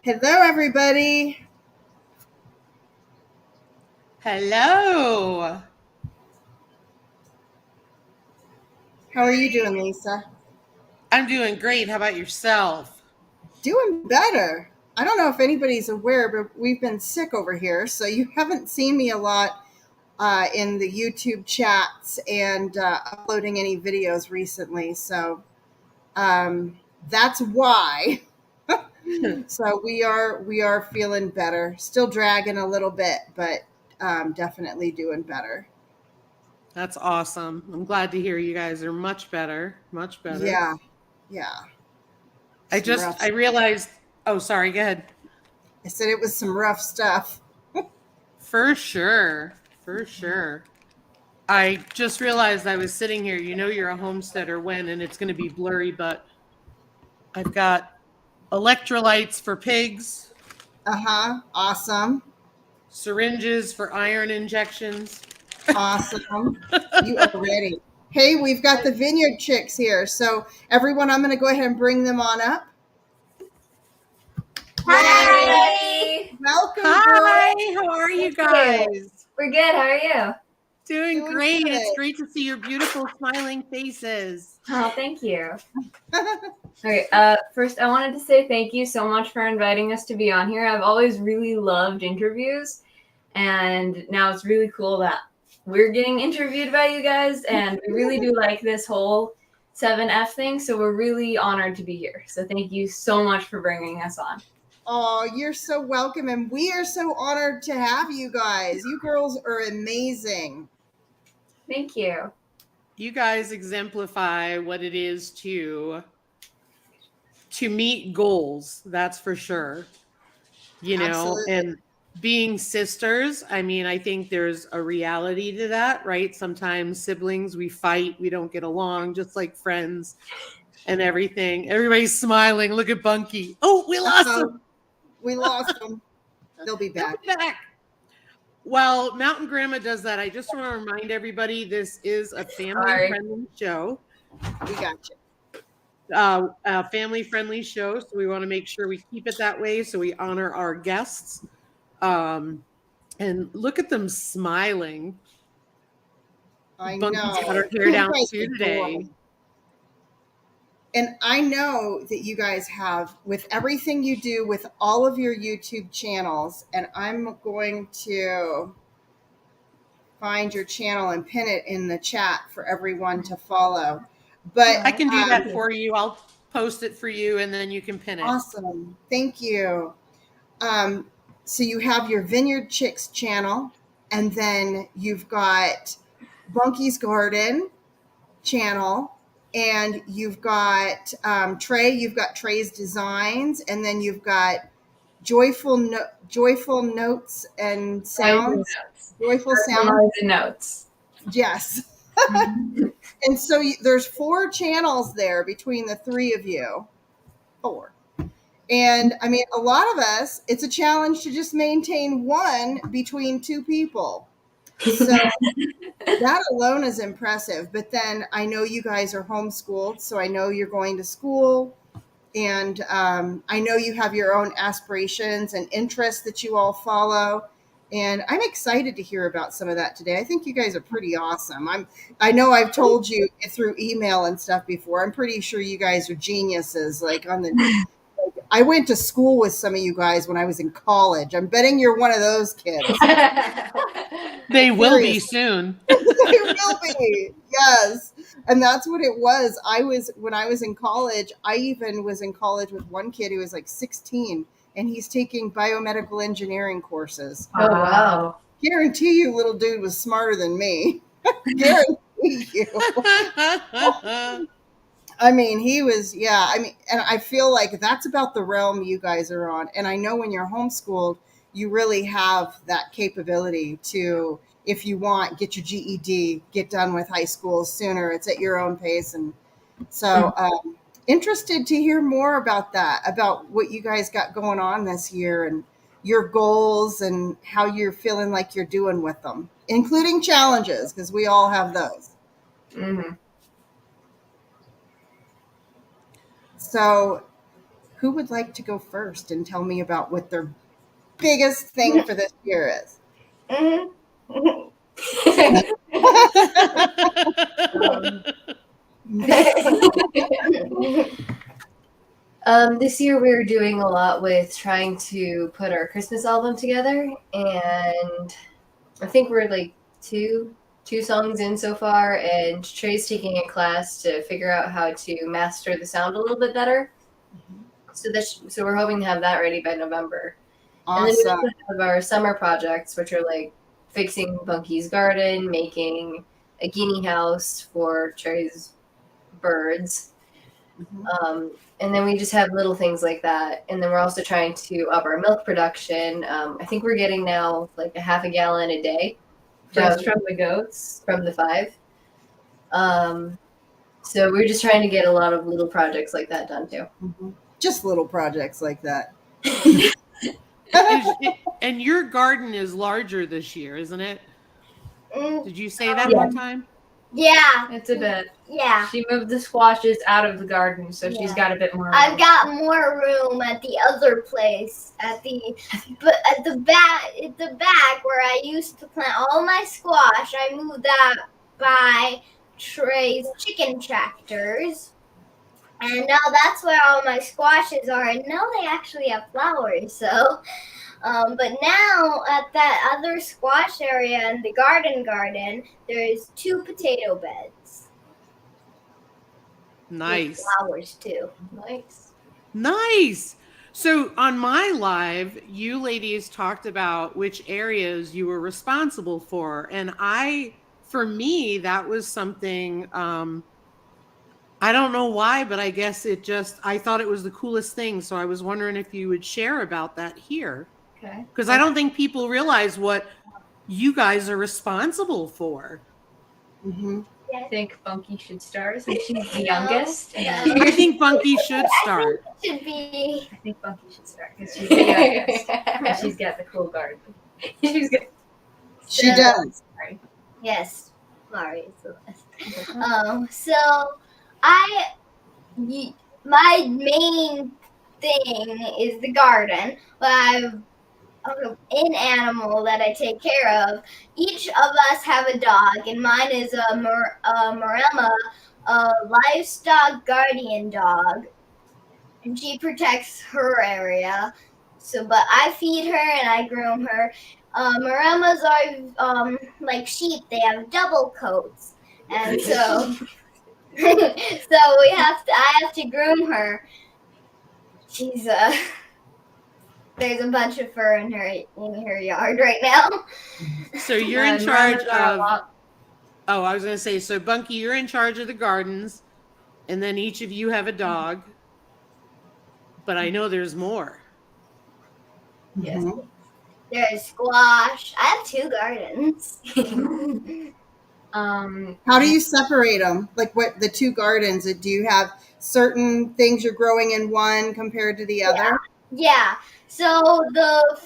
Hello, everybody. Hello. How are you doing, Lisa? I'm doing great. How about yourself? Doing better. I don't know if anybody's aware, but we've been sick over here, so you haven't seen me a lot in the YouTube chats and uploading any videos recently. So that's why. So we are feeling better. Still dragging a little bit, but definitely doing better. That's awesome. I'm glad to hear you guys are much better. Much better. Yeah, yeah. I Some just, rough. I realized, oh, sorry, go ahead. I said it was some rough stuff. For sure. For sure. I just realized I was sitting here. You know, you're a homesteader when, and it's going to be blurry, but I've got electrolytes for pigs, Uh-huh. Awesome. syringes for iron injections. Awesome. You are ready. Hey, we've got the Vineyard Chicks here. So, everyone, I'm going to go ahead and bring them on up. Hi. Welcome, Hi, girl. how are you Thank guys? you. We're good. How are you? Doing Doing great. It's good. great to see your beautiful smiling faces. Oh, thank you. Okay. First, I wanted to say thank you so much for inviting us to be on here. I've always really loved interviews, and now it's really cool that we're getting interviewed by you guys, and we really do like this whole 7F thing. So we're really honored to be here. So thank you so much for bringing us on. Oh, you're so welcome. And we are so honored to have you guys. You girls are amazing. Thank you. You guys exemplify what it is to meet goals, that's for sure. You know, Absolutely. and being sisters, I mean, I think there's a reality to that, right? Sometimes siblings, we fight, we don't get along, just like friends and everything. Everybody's smiling. Look at Bunkie. Oh, we lost him. We lost them. They'll be He'll back. be back. While Mountain Grandma does that, I just want to remind everybody this is a family friendly show. We got you. A family friendly show. So we want to make sure we keep it that way. So we honor our guests. And look at them smiling. I Bunkie's know. got her hair You down guys too are today. adorable. And I know that you guys have, with everything you do with all of your YouTube channels, and I'm going to find your channel and pin it in the chat for everyone to follow. But I can do that for you. I'll post it for you and then you can pin it. Awesome. Thank you. So you have your Vineyard Chicks channel, and then you've got Bunkie's Garden channel, and you've got Trie. You've got Trie's Designs, and then you've got Joyful Notes and Sounds. Joyful Sounds and Notes. Yes. And so there's 4 channels there between the 3 of you. 4. And I mean, a lot of us, it's a challenge to just maintain one between 2 people. So that alone is impressive. But then I know you guys are homeschooled, so I know you're going to school. And I know you have your own aspirations and interests that you all follow. And I'm excited to hear about some of that today. I think you guys are pretty awesome. I know I've told you through email and stuff before. I'm pretty sure you guys are geniuses. I went to school with some of you guys when I was in college. I'm betting you're one of those kids. They will be soon. They will be. Yes. And that's what it was. When I was in college, I even was in college with one kid who was like 16, and he's taking biomedical engineering courses. Oh, wow. Guarantee you, little dude was smarter than me. Guarantee you. I mean, he was, yeah. I mean, and I feel like that's about the realm you guys are on. And I know when you're homeschooled, you really have that capability to, if you want, get your GED, get done with high school sooner. It's at your own pace. And so, interested to hear more about that, about what you guys got going on this year and your goals and how you're feeling like you're doing with them, including challenges, because we all have those. Mm-hmm. So, who would like to go first and tell me about what their biggest thing for this year is? This year we were doing a lot with trying to put our Christmas album together, and I think we're like two songs in so far, and Trey's taking a class to figure out how to master the sound a little bit better. So we're hoping to have that ready by November. Awesome. And then we also have our summer projects, which are like fixing Bunkie's garden, making a guinea house for Trey's birds. And then we just have little things like that. And then we're also trying to up our milk production. I think we're getting now like a half a gallon a day. Just from the goats, from the 5. So we're just trying to get a lot of little projects like that done too. Just little projects like that. And your garden is larger this year, isn't it? Did you say that one time? Yeah. It's a bit. Yeah. She moved the squashes out of the garden, so she's got a bit more room. I've got more room at the other place, at the back where I used to plant all my squash. I moved that by Trie's chicken tractors, and now that's where all my squashes are. And now they actually have flowers. So, but now at that other squash area in the garden, there's 2 potato beds. Nice. With flowers too. Nice. So on my live, you ladies talked about which areas you were responsible for. And for me, that was something, I don't know why, but I guess I thought it was the coolest thing. So I was wondering if you would share about that here. Okay. Because I don't think people realize what you guys are responsible for. I think Bunkie should start since she's the youngest. I think Bunkie should start. I think Bunkie should start because she's the youngest. And she's got the cool garden. She does. Sorry. Yes. Sorry. My main thing is the garden, but I've an animal that I take care of. Each of us have a dog, and mine is a Maremma, a livestock guardian dog, and she protects her area. But I feed her and I groom her. Maremmas are like sheep; they have double coats, and so I have to groom her. She's There's a bunch of fur in her yard right now. So you're in charge of. Oh, I was going to say, so Bunkie, you're in charge of the gardens, and then each of you have a dog. But I know there's more. Yes. There's squash. I have 2 gardens. How do you separate them? Like what the 2 gardens? Do you have certain things you're growing in one compared to the other? Yeah. So the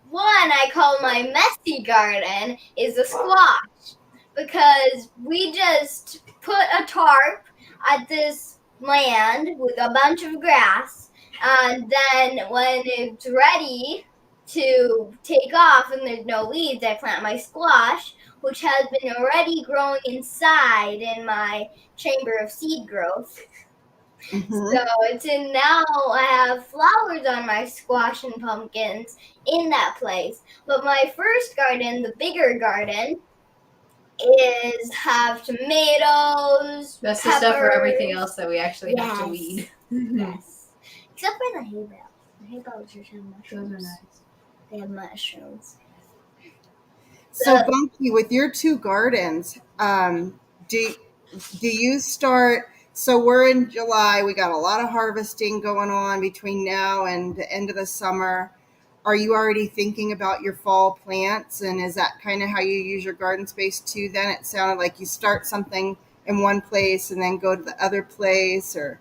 one I call my messy garden is the squash, because we just put a tarp at this land with a bunch of grass, and then when it's ready to take off and there's no weeds, I plant my squash, which has been already growing inside in my chamber of seed growth. So now I have flowers on my squash and pumpkins in that place. But my first garden, the bigger garden, have tomatoes. That's peppers. the stuff for everything else that we actually have to weed. Yes. Except for the hay bales. The hay bales are some mushrooms. Those are nice. They have mushrooms. So Bunkie, with your 2 gardens, do you start? So we're in July. We got a lot of harvesting going on between now and the end of the summer. Are you already thinking about your fall plants? And is that kind of how you use your garden space too? Then it sounded like you start something in one place and then go to the other place, or?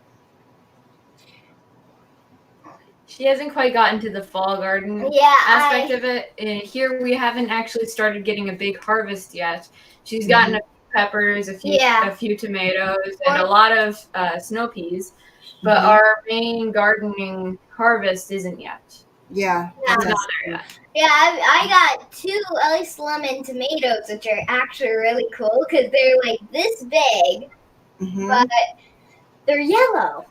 She hasn't quite gotten to the fall garden aspect of it. Here we haven't actually started getting a big harvest yet. She's gotten a peppers, a Yeah. few tomatoes, and a lot of snow peas. But Mhm. our main gardening harvest isn't yet. Yeah. Yeah. It's that's not there yet. Yeah, I got 2 ice lemon tomatoes, which are actually really cool because they're like this big, Mhm. but they're yellow.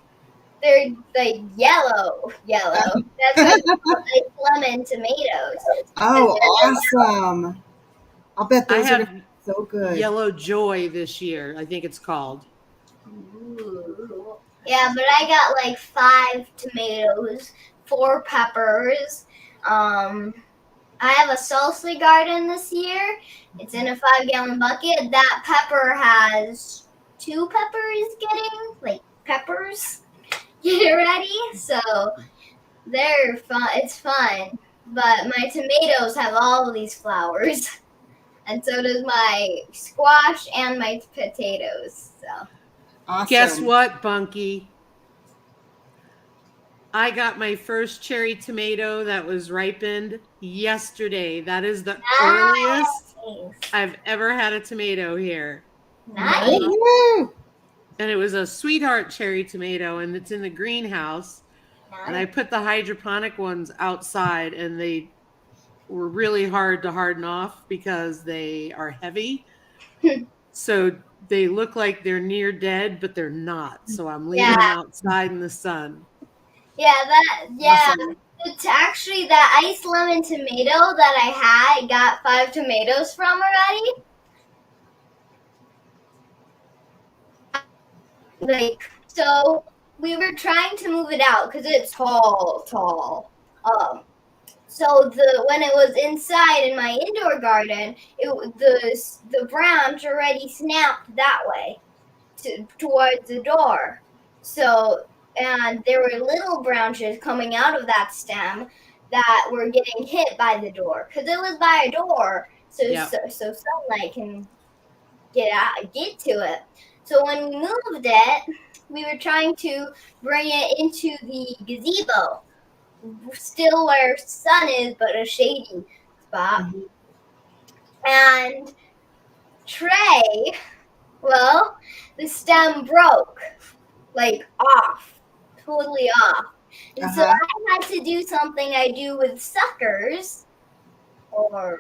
They're like yellow. That's why they're called ice lemon tomatoes. Oh, awesome. I'll bet I those are have gonna be so good. Yellow Joy this year, I think it's called. Ooh. Yeah, but I got like 5 tomatoes, 4 peppers. I have a salsa garden this year. It's in a 5-gallon bucket. That pepper has 2 peppers getting peppers get ready. So they're fun. It's fun. But my tomatoes have all of these flowers. And so does my squash and my potatoes. So Awesome. Guess what, Bunkie? I got my first cherry tomato that was ripened yesterday. That is the earliest I've ever had a tomato here. Nice. Woo-hoo. And it was a sweetheart cherry tomato, and it's in the greenhouse. And I put the hydroponic ones outside, and they were really hard to harden off because they are heavy. So they look like they're near dead, but they're not. So I'm leaving them outside in the sun. Awesome. It's actually that ice lemon tomato that I had. I got 5 tomatoes from already. So we were trying to move it out because it's tall. So when it was inside in my indoor garden, the branch already snapped that way towards the door. So, and there were little branches coming out of that stem that were getting hit by the door because it was by a door, so sunlight can get to it. So when we moved it, we were trying to bring it into the gazebo, still where sun is, but a shady spot. Mhm. And Trie, well, the stem broke, off, totally off. And so I had to do something I do with suckers from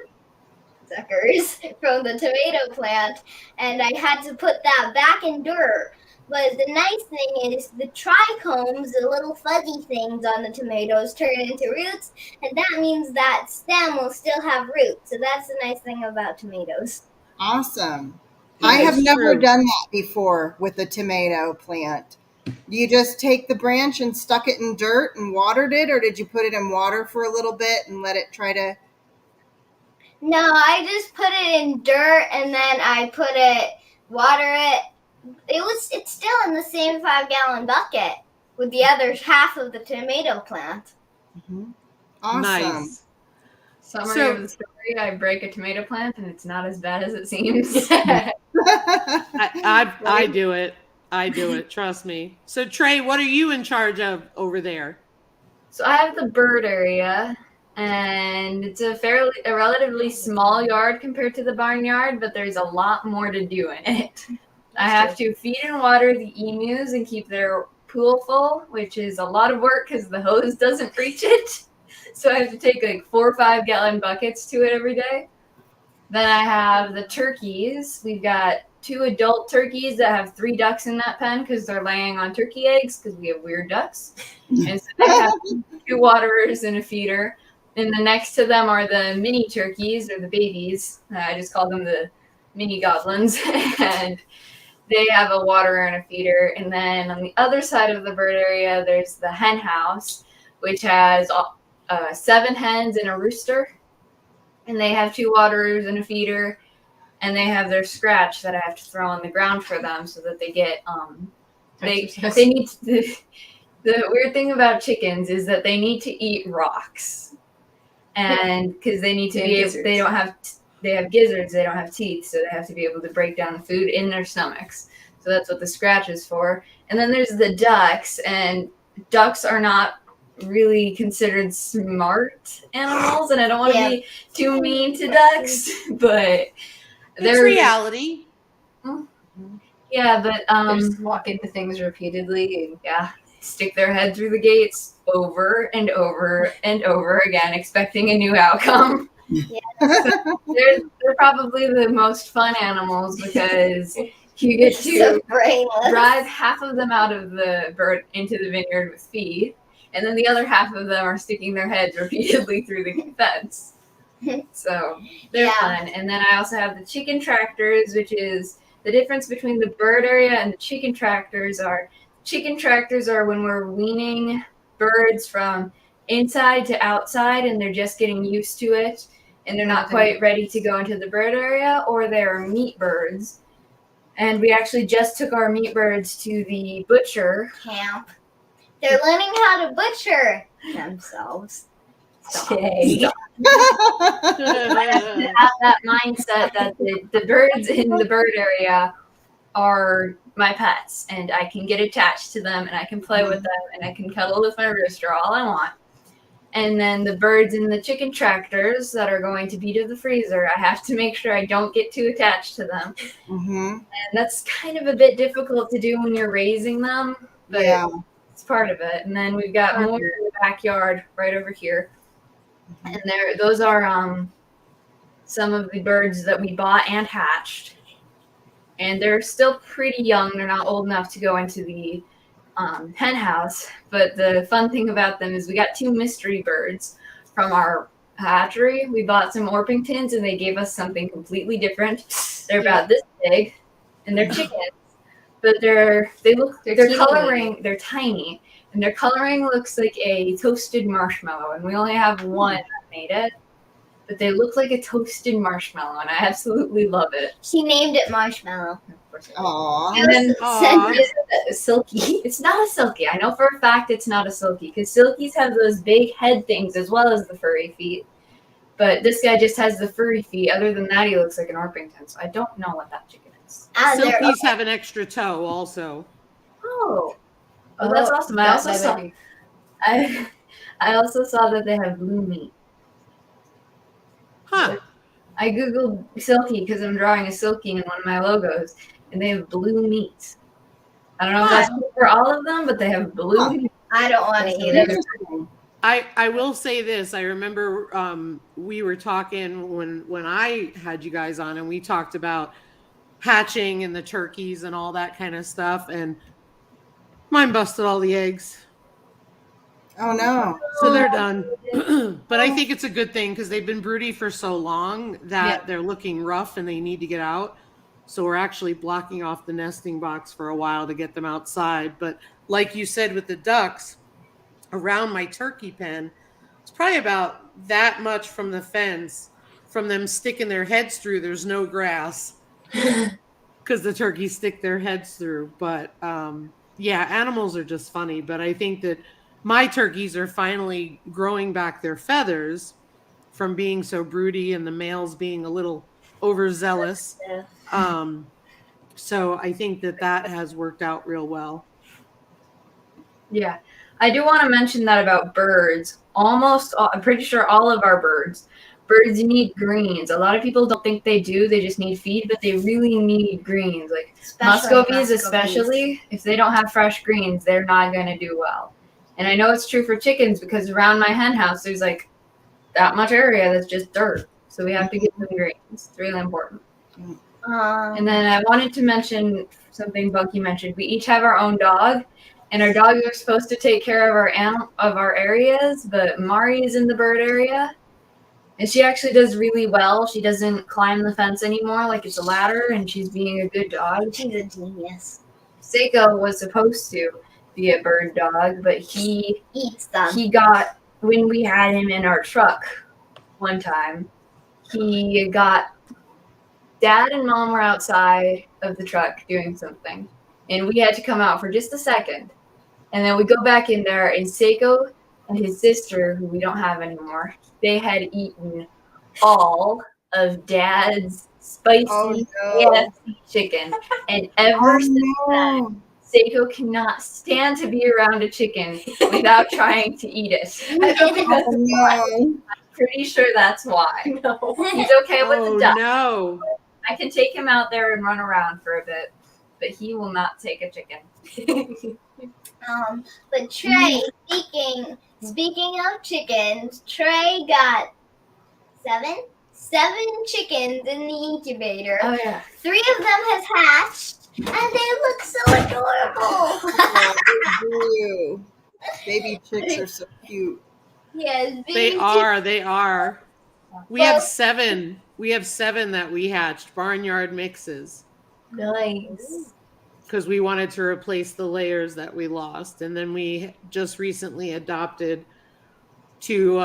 the tomato plant, and I had to put that back in dirt. But the nice thing is the trichomes, the little fuzzy things on the tomatoes, turn into roots, and that means that stem will still have roots. So that's the nice thing about tomatoes. Awesome. That I have is never true. done that before with the tomato plant. Do you just take the branch and stuck it in dirt and watered it, or did you put it in water for a little bit and let it try to? No, I just put it in dirt and then I water it. It's still in the same 5-gallon bucket with the other half of the tomato plant. Mhm. Awesome. Nice. Summary of the story: I break a tomato plant, and it's not as bad as it seems. I do it. I do it. Trust me. So Trie, what are you in charge of over there? So I have the bird area, and it's a relatively small yard compared to the barnyard, but there's a lot more to do in it. I have to feed and water the emus and keep their pool full, which is a lot of work because the hose doesn't reach it. So I have to take 4 or 5-gallon buckets to it every day. Then I have the turkeys. We've got 2 adult turkeys that have 3 ducks in that pen because they're laying on turkey eggs because we have weird ducks. And so they have 2 waterers and a feeder. And then next to them are the mini turkeys, or the babies. I just call them the mini goblins. And they have a waterer and a feeder. And then on the other side of the bird area, there's the hen house, which has 7 hens and a rooster. And they have 2 waterers and a feeder. And they have their scratch that I have to throw on the ground for them so that they get they need to, the weird thing about chickens is that they need to eat rocks, and because they need to be able, they have gizzards, they don't have teeth, so they have to be able to break down the food in their stomachs. So that's what the scratch is for. And then there's the ducks, and ducks are not really considered smart animals, and I don't want to be too mean to ducks, but It's reality. Yeah, but They just walk into things repeatedly. And yeah, stick their head through the gates over and over and over again, expecting a new outcome. They're probably the most fun animals because you get to So brainless. drive half of them out of the bird into the vineyard with feed, and then the other half of them are sticking their heads repeatedly through the fence. So they're fun. And then I also have the chicken tractors, which is the difference between the bird area and the chicken tractors are when we're weaning birds from inside to outside and they're just getting used to it and they're not quite ready to go into the bird area, or they're meat birds. And we actually just took our meat birds to the butcher Camp. They're learning how to butcher themselves. today. Have that mindset that the birds in the bird area are my pets and I can get attached to them and I can play with them and I can cuddle with my rooster all I want. And then the birds in the chicken tractors that are going to be to the freezer, I have to make sure I don't get too attached to them. And that's kind of a bit difficult to do when you're raising them, but it's part of it. And then we've got more in the backyard right over here. And those are some of the birds that we bought and hatched. And they're still pretty young. They're not old enough to go into the hen house. But the fun thing about them is we got 2 mystery birds from our hatchery. We bought some Orpingtons and they gave us something completely different. They're about this big and they're chickens. But they're coloring, they're tiny. And their coloring looks like a toasted marshmallow. And we only have one that made it. But they look like a toasted marshmallow. And I absolutely love it. She named it Marshmallow. Aww. And then a silky. it's not a silky. I know for a fact it's not a silky. Because silkies have those big head things as well as the furry feet. But this guy just has the furry feet. Other than that, he looks like an Orpington. So I don't know what that chicken is. Silkies have an extra toe also. Oh, that's awesome. I also saw that they have blue meat. Huh. I googled silky because I'm drawing a silky in one of my logos, and they have blue meat. I don't know if that's for all of them, but they have blue meat. I don't want to eat it. I will say this. I remember we were talking when I had you guys on, and we talked about hatching and the turkeys and all that kind of stuff, and mine busted all the eggs. Oh no. So they're done. But I think it's a good thing because they've been broody for so long that they're looking rough and they need to get out. So we're actually blocking off the nesting box for a while to get them outside. But like you said with the ducks, around my turkey pen, it's probably about that much from the fence, from them sticking their heads through. There's no grass because the turkeys stick their heads through. But animals are just funny. But I think that my turkeys are finally growing back their feathers from being so broody and the males being a little overzealous. So I think that has worked out real well. Yeah. I do want to mention that about birds. I'm pretty sure all of our birds need greens. A lot of people don't think they do. They just need feed, but they really need greens. Like Muscovies especially, if they don't have fresh greens, they're not going to do well. And I know it's true for chickens because around my hen house, there's like that much area that's just dirt. So we have to give them greens. It's really important. And then I wanted to mention something Bunkie mentioned. We each have our own dog, and our dogs are supposed to take care of our areas. But Mari is in the bird area, and she actually does really well. She doesn't climb the fence anymore like it's a ladder, and she's being a good dog. She's a genius. Seiko was supposed to be a bird dog, but he Eats them. he got, when we had him in our truck one time, Dad and Mom were outside of the truck doing something, and we had to come out for just a second. And then we go back in there, and Seiko and his sister, who we don't have anymore, they had eaten all of Dad's spicy chicken. And ever since then, Seiko cannot stand to be around a chicken without trying to eat it. I don't think that's why. I'm pretty sure that's why. No. He's okay with the duck. No. I can take him out there and run around for a bit, but he will not take a chicken. But Trey, speaking of chickens, Trey got seven chickens in the incubator. Oh yeah. 3 of them has hatched, and they look so adorable. Oh, baby chicks are so cute. Yes, They are. We have 7. We have 7 that we hatched, barnyard mixes, Nice. because we wanted to replace the layers that we lost. And then we just recently adopted 2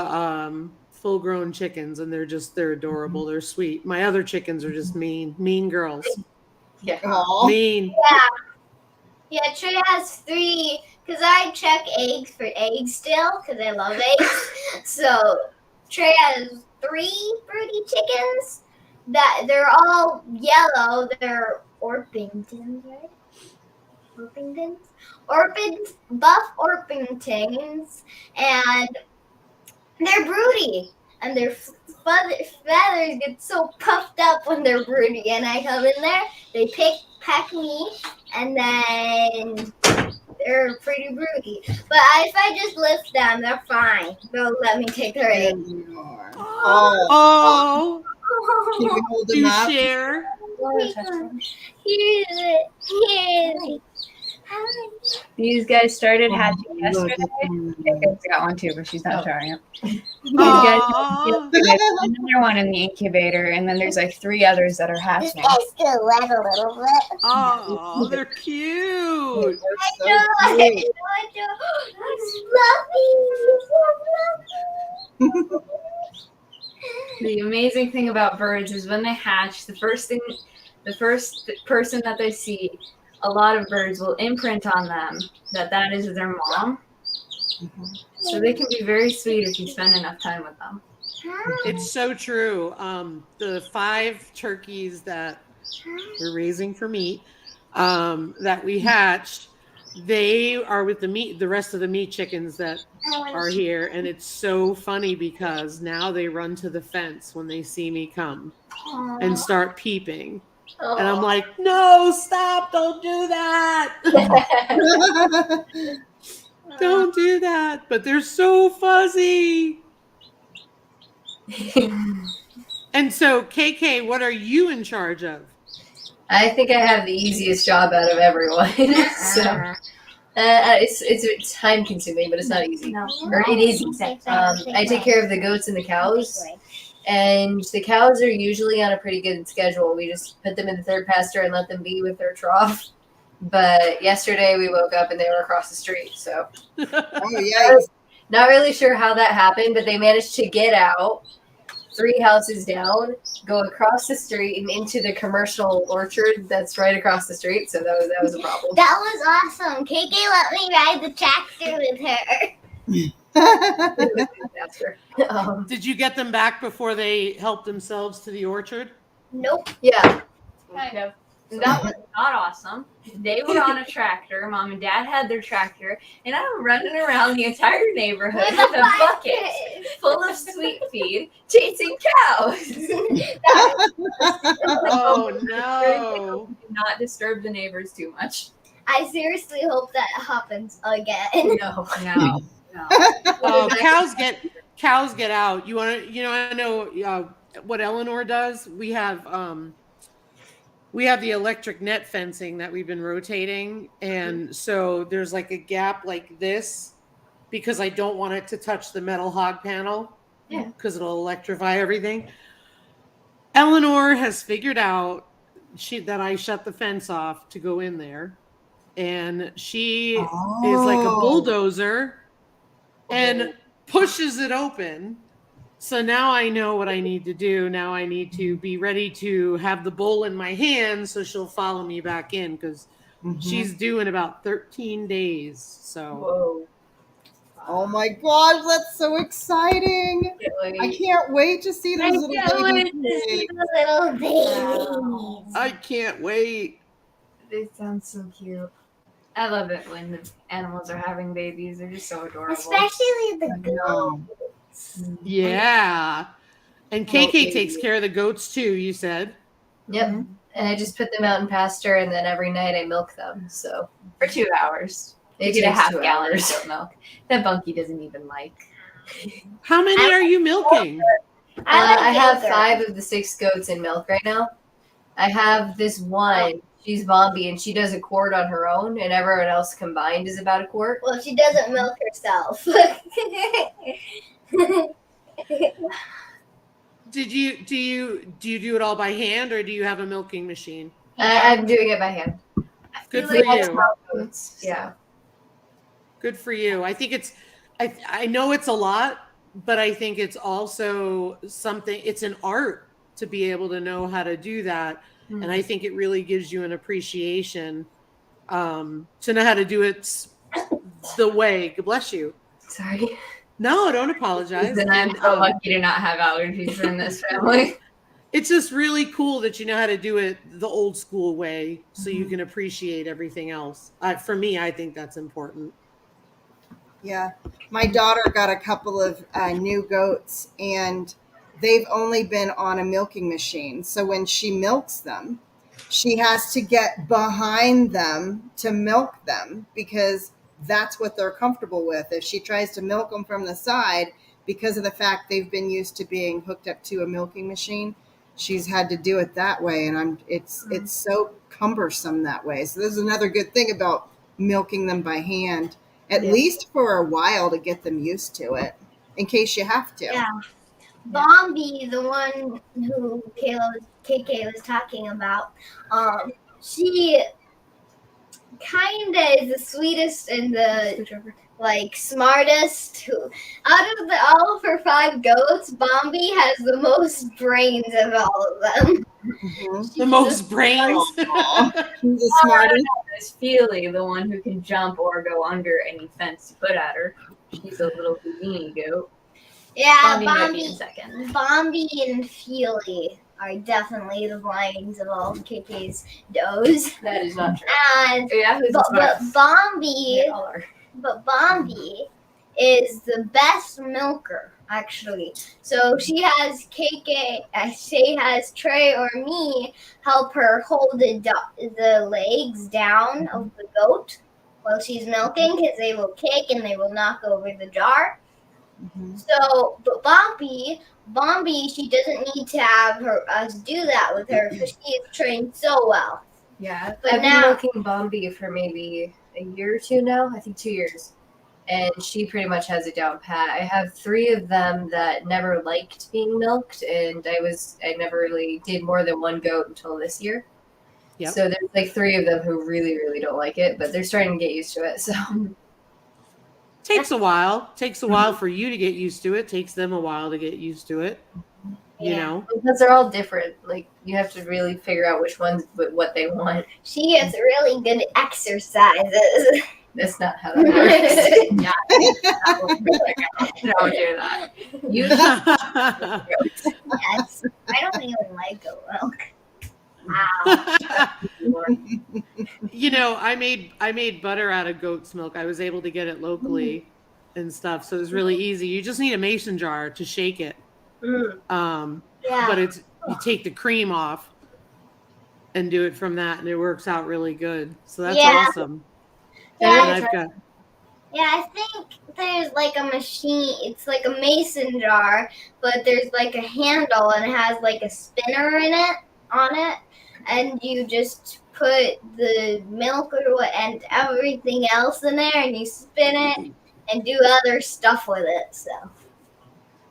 full-grown chickens, and they're adorable. They're sweet. My other chickens are just mean girls. Yeah. Aw. Mean. Yeah, Trey has 3, because I check eggs for eggs still, because I love eggs. So Trey has 3 broody chickens that they're all yellow. They're Orpingtons, right? Buff Orpingtons, and they're broody, and their feathers get so puffed up when they're broody. And I come in there, they peck me, and then they're pretty broody. But if I just lift them, they're fine. They'll let me take their There eggs. you are. Oh, Can you hold do them you up? share? Here's it. Hi. These guys started hatching Look yesterday. at them. Jacob's got one too, but she's not showing it. These Aw. guys, there's another one in the incubator, and then there's like 3 others that are This hatching. guy's still wet a little bit. Oh, they're cute. They're so I cute. know. It's fluffy. The amazing thing about birds is when they hatch, the first person that they see, a lot of birds will imprint on them that is their mom. So they can be very sweet if you spend enough time with them. It's so true. The 5 turkeys that we're raising for meat, that we hatched, they are with the rest of the meat chickens that are here, and it's so funny because now they run to the fence when they see me come and start peeping. And I'm like, no, stop, don't do that. Don't do that. But they're so fuzzy. And so, KK, what are you in charge of? I think I have the easiest job out of everyone. So it's time consuming, but it's not easy. Or it is easy. I take care of the goats and the cows. And the cows are usually on a pretty good schedule. We just put them in the third pasture and let them be with their trough. But yesterday we woke up and they were across the street. So Oh, yeah. not really sure how that happened, but they managed to get out 3 houses down, go across the street and into the commercial orchard that's right across the street. So that was a problem. That was awesome. KK let me ride the tractor with her. Disaster. Did you get them back before they helped themselves to the orchard? Nope. Yeah. Kind of. That was not awesome. They were on a tractor. Mom and Dad had their tractor, and I'm running around the entire neighborhood with a bucket full of sweet feed, chasing cows. Oh, no. Do not disturb the neighbors too much. I seriously hope that happens again. No. No. Oh, cows get out. I know what Eleanor does. We have the electric net fencing that we've been rotating, and so there's like a gap like this because I don't want it to touch the metal hog panel. Yeah. Because it'll electrify everything. Eleanor has figured out that I shut the fence off to go in there, and she is like a bulldozer and pushes it open. So now I know what I need to do. Now I need to be ready to have the bowl in my hand so she'll follow me back in because she's due in about 13 days. So. Whoa. Oh my gosh, that's so exciting. I can't wait to see those little babies. Little babies. I can't wait. They sound so cute. I love it when the animals are having babies. They're just so adorable. Especially the goats. Yeah. And KK takes care of the goats too, you said. Yep. Mm-hmm. And I just put them out in pasture, and then every night I milk them. So For 2 hours. it You get a takes half 2 gallon hours. of goat milk that Bunkie doesn't even like. How many are you milking? I have yogurt. 5 of the 6 goats in milk right now. I have this one. She's Bombi, and she does a quart on her own, and everyone else combined is about a quart. Well, she doesn't milk herself. Do you do it all by hand, or do you have a milking machine? I'm doing it by hand. Good for We have you. small goats. Yeah. Good for you. I think I know it's a lot, but I think it's also something, it's an art to be able to know how to do that. Mm. And I think it really gives you an appreciation to know how to do it the way. Bless you. Sorry. No, don't apologize. And I'm And, so lucky to not have allergies in this family. it's just really cool that you know how to do it the old school way, so you can appreciate everything else. For me, I think that's important. Yeah. My daughter got a couple of new goats, and they've only been on a milking machine. So when she milks them, she has to get behind them to milk them because that's what they're comfortable with. If she tries to milk them from the side, because of the fact they've been used to being hooked up to a milking machine, she's had to do it that way. And it's so cumbersome that way. So there's another good thing about milking them by hand, at least for a while, to get them used to it, in case you have to. Yeah. Bombi, the one who KK was talking about, she kind of is the sweetest and the smartest. Out of all of her 5 goats, Bombi has the most brains of all of them. Mhm. The most brains. She's the smartest. There's Feely, the one who can jump or go under any fence you put at her. She's a little Houdini goat. Yeah, Bombi might be in second. Bombi and Feely are definitely the brains of all of KK's does. That is not true. And Yeah, who's the but smartest? Bombi, They all are. but Bombi is the best milker, actually. So she has she has Trie or me help her hold the legs down of the goat while she's milking, because they will kick and they will knock over the jar. Mhm. So, but Bombi, she doesn't need to have us do that with her because she is trained so well. Yeah. But I've been now- milking Bombi for maybe a year or 2 now. I think 2 years. And she pretty much has it down pat. I have 3 of them that never liked being milked, and I never really did more than 1 goat until this year. Yep. So there's 3 of them who really, really don't like it, but they're starting to get used to it. So Takes a while. Takes a while for you to get used to it. Takes them a while to get used to it. You Yeah. know. because they're all different. You have to really figure out which ones what they want. She gets really good exercises. That's not how that works. Don't do that. You Yes. I don't even like goat milk. Wow. You know, I made butter out of goat's milk. I was able to get it locally and stuff, so it was really easy. You just need a mason jar to shake it. Yeah. But you take the cream off and do it from that, and it works out really good. So that's Yeah. awesome. Yeah, And I've got I think there's a machine. It's like a mason jar, but there's a handle and it has a spinner on it, and you just put the milk and everything else in there, and you spin it and do other stuff with it. So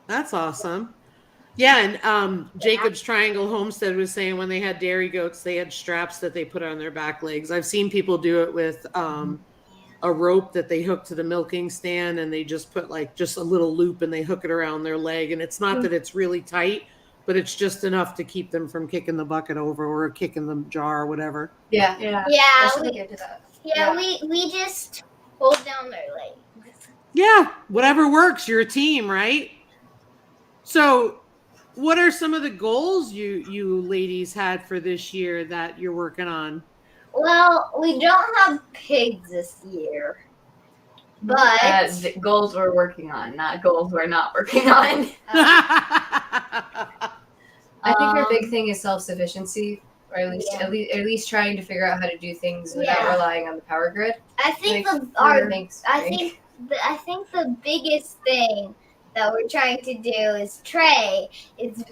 That's awesome. Yeah, and Jacob's Triangle Homestead was saying when they had dairy goats, they had straps that they put on their back legs. I've seen people do it with a rope that they hook to the milking stand, and they just put just a little loop and they hook it around their leg. And it's not that it's really tight, but it's just enough to keep them from kicking the bucket over or kicking the jar or whatever. Yeah. Yeah. yeah, I should we, look into that. yeah, we just hold down their legs. Yeah, whatever works. You're a team, right? So what are some of the goals you ladies had for this year that you're working on? Well, we don't have pigs this year, but The goals we're working on, not goals we're not working on. I think our Um, big thing is self-sufficiency. or at least trying to figure out how to do things without Yeah. relying on the power grid. I think Thanks. I think the biggest thing that we're trying to do is Trie. It's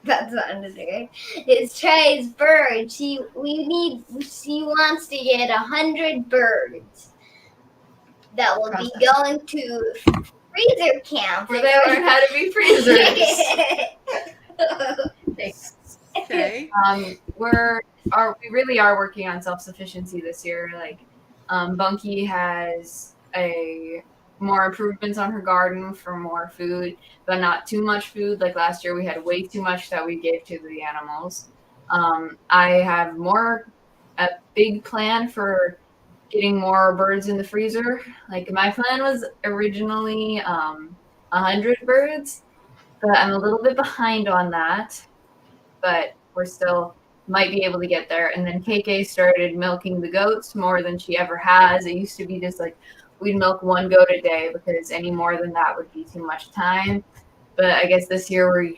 that's not weird. It's Trie's bird. She wants to get 100 birds that will be going to freezer camp Where they learn how to be freezers. Thanks. Okay. We really are working on self-sufficiency this year. Like, Bunkie has more improvements on her garden for more food, but not too much food. Like last year, we had way too much that we gave to the animals. I have a big plan for getting more birds in the freezer. Like my plan was originally 100 birds, but I'm a little bit behind on that. But we're still might be able to get there. And then KK started milking the goats more than she ever has. It used to be just like we'd milk one goat a day because any more than that would be too much time. But I guess this year we're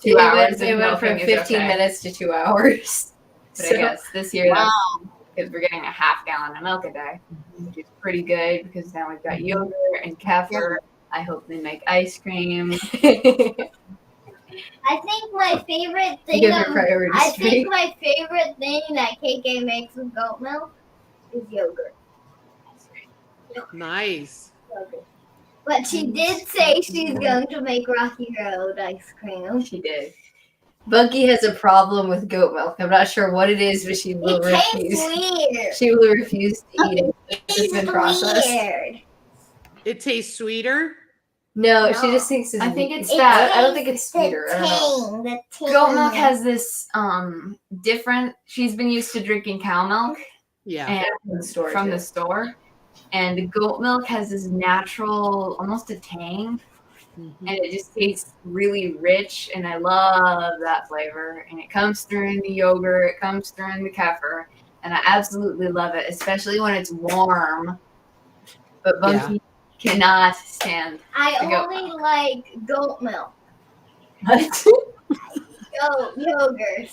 2 hours. It went from 15 minutes to 2 hours. But I guess this year, because we're getting a half gallon of milk a day, which is pretty good because now we've got yogurt and kefir. I hope they make ice cream. I think my favorite thing my favorite thing that KK makes with goat milk is yogurt. Nice. But she did say she's going to make Rocky Road ice cream. She did. Bunkie has a problem with goat milk. I'm not sure what it is, but she will refuse. Weird. She will refuse to eat it. It's been processed. Weird. It tastes sweeter. No, she just thinks it's. I think it's that. I don't think it's sweeter. I don't know. Goat milk has this different. She's been used to drinking cow milk. Yeah. And from the store. And goat milk has this natural, almost a tang. Mm-hmm. And it just tastes really rich, and I love that flavor. And it comes through in the yogurt, it comes through in the kefir, and I absolutely love it, especially when it's warm. But Bunkie cannot stand. I only like goat milk. What? Goat yogurt.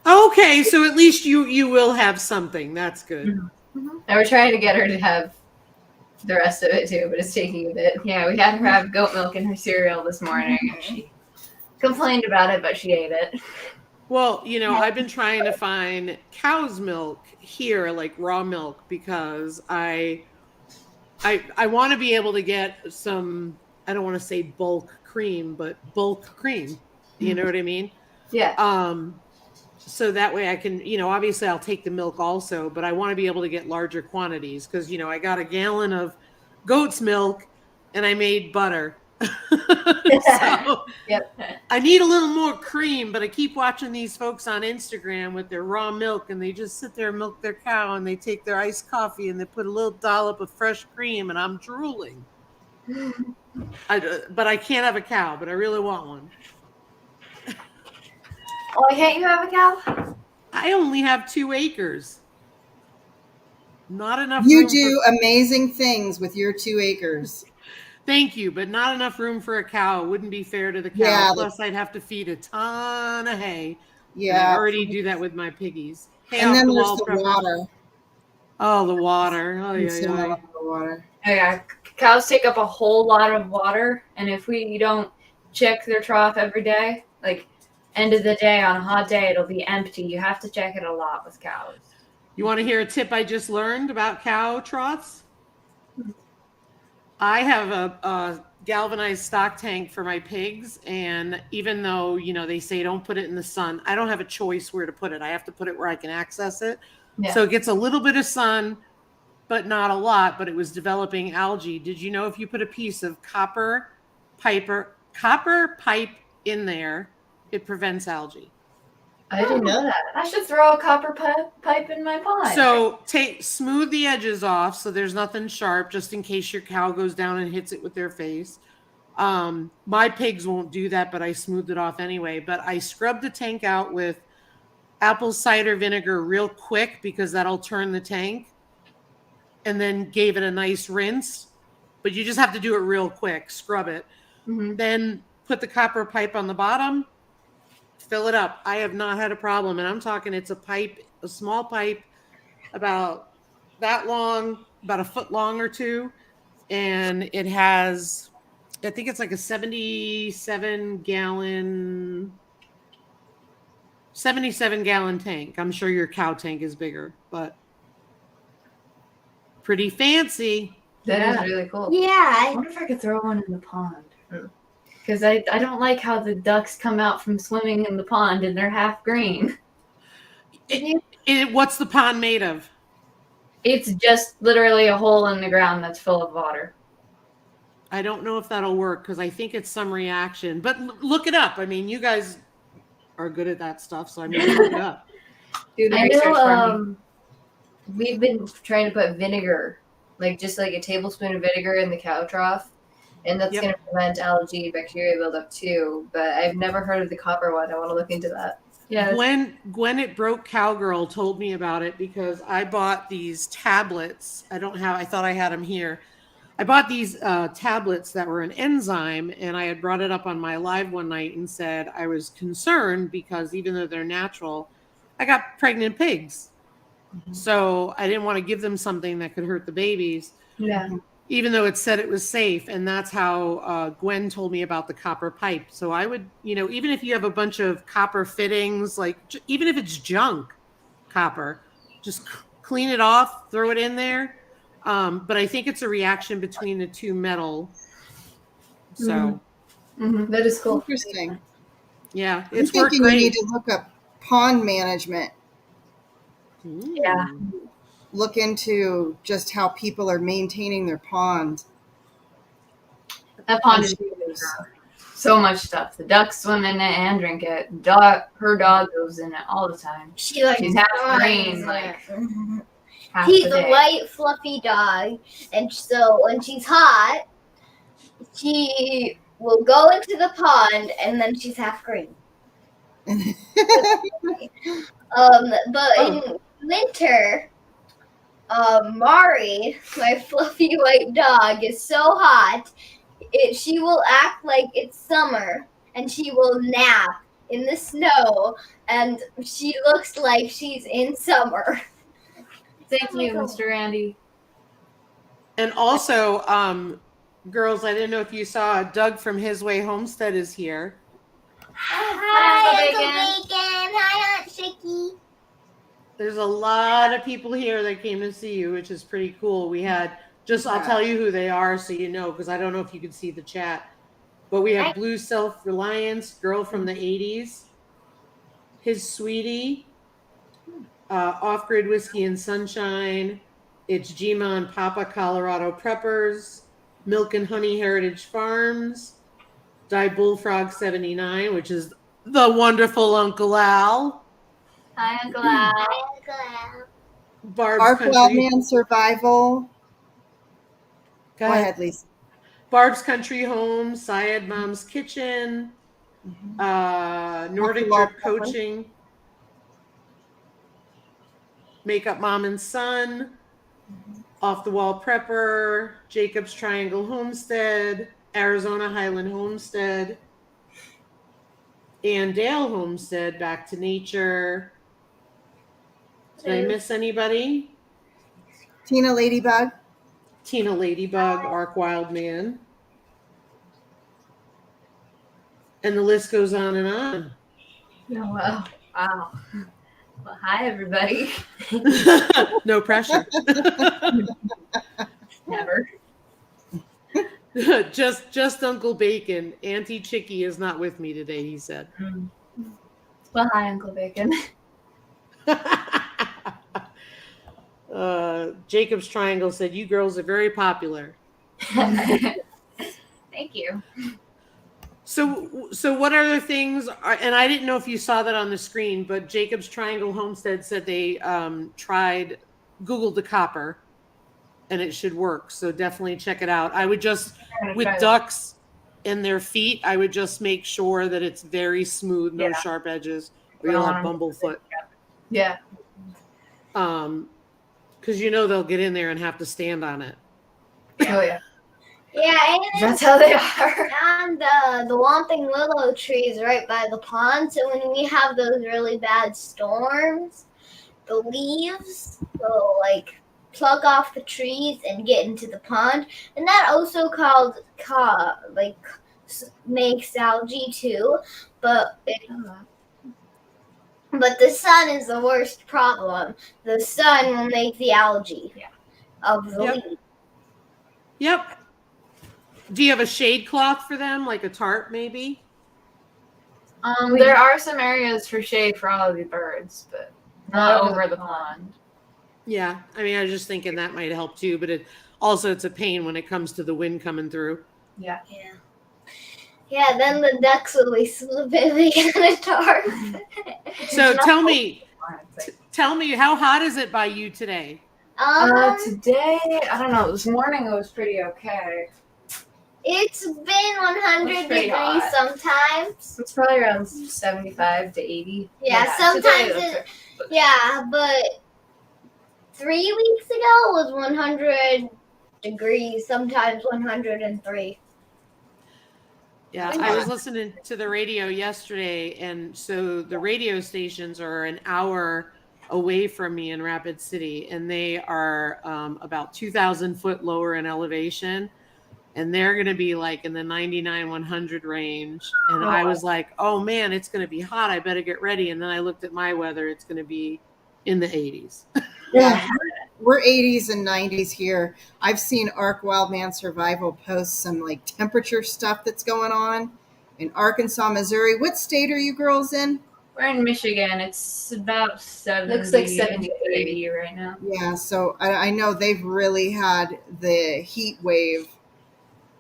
Okay, so at least you will have something. That's good. Mm-hmm. And we're trying to get her to have the rest of it too, but it's taking a bit. Yeah, we had her have goat milk in her cereal this morning, and she complained about it, but she ate it. Well, I've been trying to find cow's milk here, like raw milk, because I want to be able to get some, I don't want to say bulk cream, but bulk cream. You know what I mean? Yeah. So that way I can, obviously I'll take the milk also, but I want to be able to get larger quantities because, I got a gallon of goat's milk and I made butter. So yep. I need a little more cream, but I keep watching these folks on Instagram with their raw milk and they just sit there and milk their cow and they take their iced coffee and they put a little dollop of fresh cream and I'm drooling. But I can't have a cow, but I really want one. Why can't you have a cow? I only have 2 acres. Not enough You room do amazing things with your 2 acres. Thank you, but not enough room for a cow. It wouldn't be fair to the cow. Yeah, Plus, I'd have to feed a ton of hay. Yeah. I already do that with my piggies. Hay and then there's the the water. Oh, the water. Oh, The water. Yeah, cows take up a whole lot of water, and if we don't check their trough every day, like end of the day on a hot day, it'll be empty. You have to check it a lot with cows. You want to hear a tip I just learned about cow troughs? I have a galvanized stock tank for my pigs, and even though, they say don't put it in the sun, I don't have a choice where to put it. I have to put it where I can access it. Yeah. So it gets a little bit of sun, but not a lot, but it was developing algae. Did you know if you put a piece of copper pipe in there, it prevents algae? I didn't know that. I should throw a copper pipe in my pond. So smooth the edges off so there's nothing sharp, just in case your cow goes down and hits it with their face. My pigs won't do that, but I smoothed it off anyway. But I scrubbed the tank out with apple cider vinegar real quick because that'll turn the tank, and then gave it a nice rinse. But you just have to do it real quick. Scrub it. Mm-hmm. Then put the copper pipe on the bottom, fill it up. I have not had a problem. And I'm talking, it's a pipe, a small pipe, about that long, about a foot long or two. And it has, I think it's like a 77 gallon tank. I'm sure your cow tank is bigger, but pretty fancy. Yeah. That is really cool. I Yeah. wonder if I could throw one in the pond. Because I don't like how the ducks come out from swimming in the pond and they're half green. What's the pond made of? It's just literally a hole in the ground that's full of water. I don't know if that'll work because I think it's some reaction. But look it up. I mean, you guys are good at that stuff, so I mean, look it up. Do the I research for me. know we've been trying to put vinegar, like just like a tablespoon of vinegar in the cow trough, and that's Yep. going to prevent algae bacteria buildup too. But I've never heard of the copper one. I want to look into that. Yeah, Gwen at Broke Cowgirl told me about it because I bought these tablets. I thought I had them here. I bought these tablets that were an enzyme, and I had brought it up on my live one night and said I was concerned because even though they're natural, I got pregnant pigs. So I didn't want to give them something that could hurt the babies, yeah. even though it said it was safe. And that's how Gwen told me about the copper pipe. So I would, even if you have a bunch of copper fittings, like even if it's junk copper, just clean it off, throw it in there. But I think it's a reaction between the two metal. So That is cool. Interesting. yeah, I'm it's worked thinking you great. need to look up pond management. Ooh. Yeah. Look into just how people are maintaining their pond. That pond is so much stuff. The ducks swim in it and drink it. Her dog goes in it all the time. She like She's half runs green, it. like half He's the a day. white fluffy dog, and so when she's hot, she will go into the pond, and then she's half green. But in winter, Mari, my fluffy white dog, is so hot, she will act like it's summer, and she will nap in the snow, and she looks like she's in summer. Thank you, Mr. Andy. And also, girls, I didn't know if you saw Doug from His Way Homestead is here. Hi, Uncle Uncle Bacon. Hi, Aunt Chicky. There's a lot of people here that came to see you, which is pretty cool. We had I'll tell you who they are so you know, because I don't know if you can see the chat. But we have Blue Self-Reliance, Girl from the 80s, His Sweetie, Off-Grid Whiskey and Sunshine, it's Gima and Papa Colorado Preppers, Milk and Honey Heritage Farms, Die Bullfrog 79, which is the wonderful Uncle Al. Hi, Uncle Al. Hi, Uncle Al. Barb's Our Country. Flatman Survival. Go Go ahead. ahead, Lisa. Barb's Country Home, Syed Mom's Kitchen, Nordic Wall Drip Coaching, Makeup Mom and Son, Off the Wall Prepper, Jacob's Triangle Homestead, Arizona Highland Homestead, and Dale Homestead, Back to Nature. Did I miss anybody? Tina Ladybug. Tina Ladybug, Ark Wildman. And the list goes on and on. Oh, wow. Wow. Well, hi, everybody. No pressure. Never. just Uncle Bacon. Auntie Chicky is not with me today, he said. Well, hi, Uncle Bacon. Jacob's Triangle said, you girls are very popular. Thank you. So what other things are, and I didn't know if you saw that on the screen, but Jacob's Triangle Homestead said they Googled the copper and it should work. So definitely check it out. I would just, with ducks and their feet, I would just make sure that it's very smooth, no sharp edges, or you'll have bumblefoot. Yeah. Because they'll get in there and have to stand on it. Oh yeah. Yeah, That's how they are. and the Whomping Willow tree is right by the pond. So when we have those really bad storms, the leaves will like plug off the trees and get into the pond, and that also makes algae too. But but the sun is the worst problem. The sun will make the algae of the Yep. leaf. Yep. Do you have a shade cloth for them, like a tarp maybe? There are some areas for shade for all of the birds, but not over the pond. Yeah. I mean, I was just thinking that might help too, but it's a pain when it comes to the wind coming through. Yeah. Yeah, then the ducks will be slipping in a tarp. So tell me, how hot is it by you today? Today, I don't know. This morning it was pretty okay. It's been 100 It's pretty degrees hot. sometimes. It's probably around 75 to 80. Yeah, sometimes today but 3 weeks ago was 100 degrees, sometimes 103. Yeah, I was listening to the radio yesterday, and so the radio stations are an hour away from me in Rapid City, and they are about 2,000 foot lower in elevation, and they're going to be like in the 99, 100 range. And I was like, oh man, it's going to be hot. I better get ready. And then I looked at my weather. It's going to be in the 80s. Yeah, we're 80s and 90s here. I've seen Ark Wildman Survival post some like temperature stuff that's going on in Arkansas, Missouri. What state are you girls in? We're in Michigan. It's about 70. Looks like 70 to 80 right now. Yeah, so I know they've really had the heat wave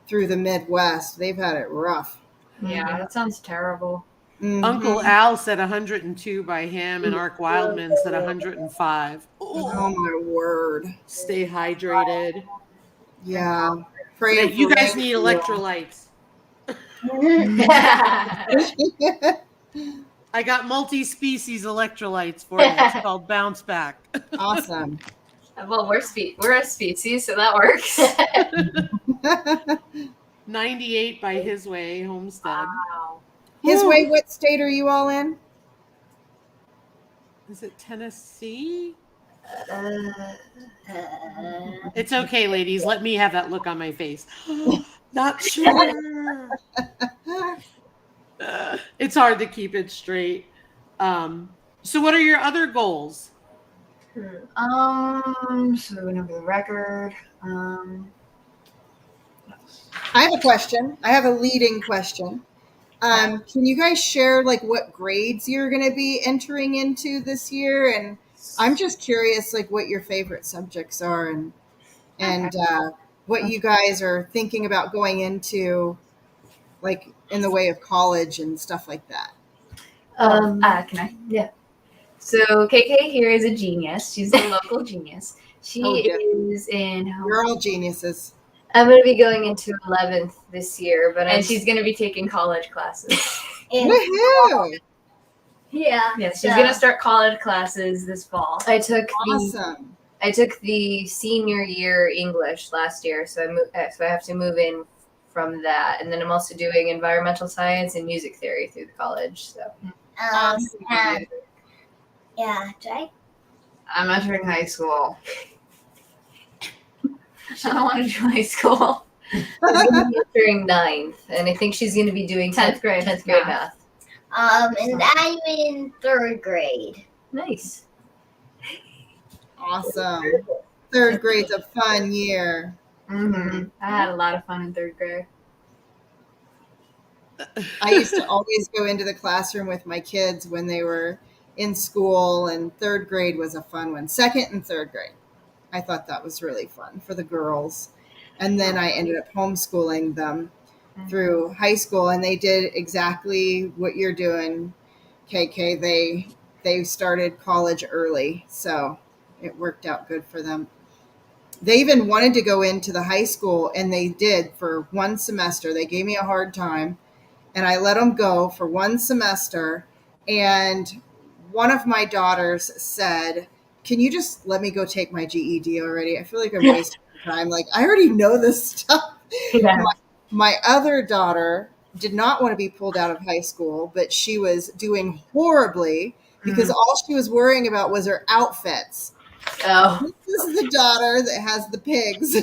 through the Midwest. They've had it rough. Yeah, that sounds terrible. Mhm. Uncle Al said 102 by him, and Ark Wildman said 105. Oh my word. Stay hydrated. Yeah. Pray You for guys me. need electrolytes. I got multi-species electrolytes for you. It's called Bounce Back. Awesome. Well, we're a species, so that works. 98 by His Way Homestead. Wow. His way, what state are you all in? Is it Tennessee? Uh, It's okay, ladies. Let me have that look on my face. Not sure. It's hard to keep it straight. So what are your other goals? So we know the record. I have a question. I have a leading question. Can you guys share like what grades you're going to be entering into this year? And I'm just curious, like what your favorite subjects are and what you guys are thinking about going into, like in the way of college and stuff like that. Can I? Yeah. So KK here is a genius. She's a local genius. She is in. You're all geniuses. I'm going to be going into 11th this year, but And she's going to be taking college classes. Woohoo! Yeah. Yes, she's going to start college classes this fall. I took Awesome. the senior year English last year, so I have to move in from that, and then I'm also doing environmental science and music theory through the college. So Yeah, Jay? I'm entering high school. I don't want to do high school. she's going to be entering 9th, and I think she's going to be doing 10th grade 10th grade math. And I'm in 3rd grade. Nice. Awesome. 3rd grade's a fun year. Mm-hmm. I had a lot of fun in 3rd grade. I used to always go into the classroom with my kids when they were in school, and 3rd grade was a fun one. 2nd and 3rd grade. I thought that was really fun for the girls. And then I ended up homeschooling them through high school, and they did exactly what you're doing, KK. They started college early, so it worked out good for them. They even wanted to go into the high school, and they did for one semester. They gave me a hard time, and I let them go for one semester. And one of my daughters said, "Can you just let me go take my GED already? I feel like I'm wasting time. Like, I already know this stuff." Yeah. My other daughter did not want to be pulled out of high school, but she was doing horribly because all she was worrying about was her outfits. Oh. This is the daughter that has the pigs.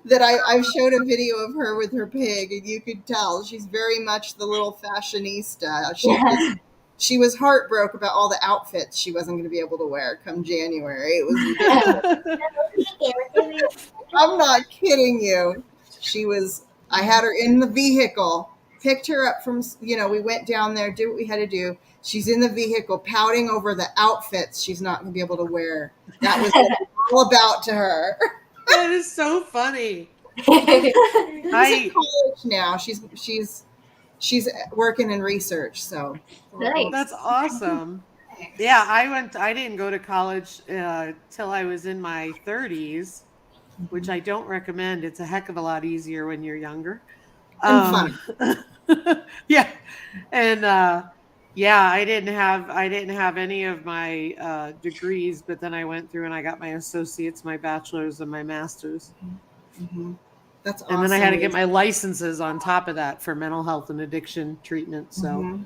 That I've showed a video of her with her pig, and you could tell she's very much the little fashionista. She was heartbroken about all the outfits she wasn't going to be able to wear come January. It was ridiculous. I'm not kidding you. I had her in the vehicle, picked her up from, we went down there, did what we had to do. She's in the vehicle pouting over the outfits she's not going to be able to wear. That was what it was all about to her. That is so funny. She's in college now. She's working in research, so Nice. That's awesome. Yeah, I didn't go to college till I was in my 30s, which I don't recommend. It's a heck of a lot easier when you're younger. And fun. Yeah. And I didn't have any of my degrees, but then I went through and I got my associates, my bachelor's, and my master's. Mm-hmm. That's awesome. And then I had to get my licenses on top of that for mental health and addiction treatment. So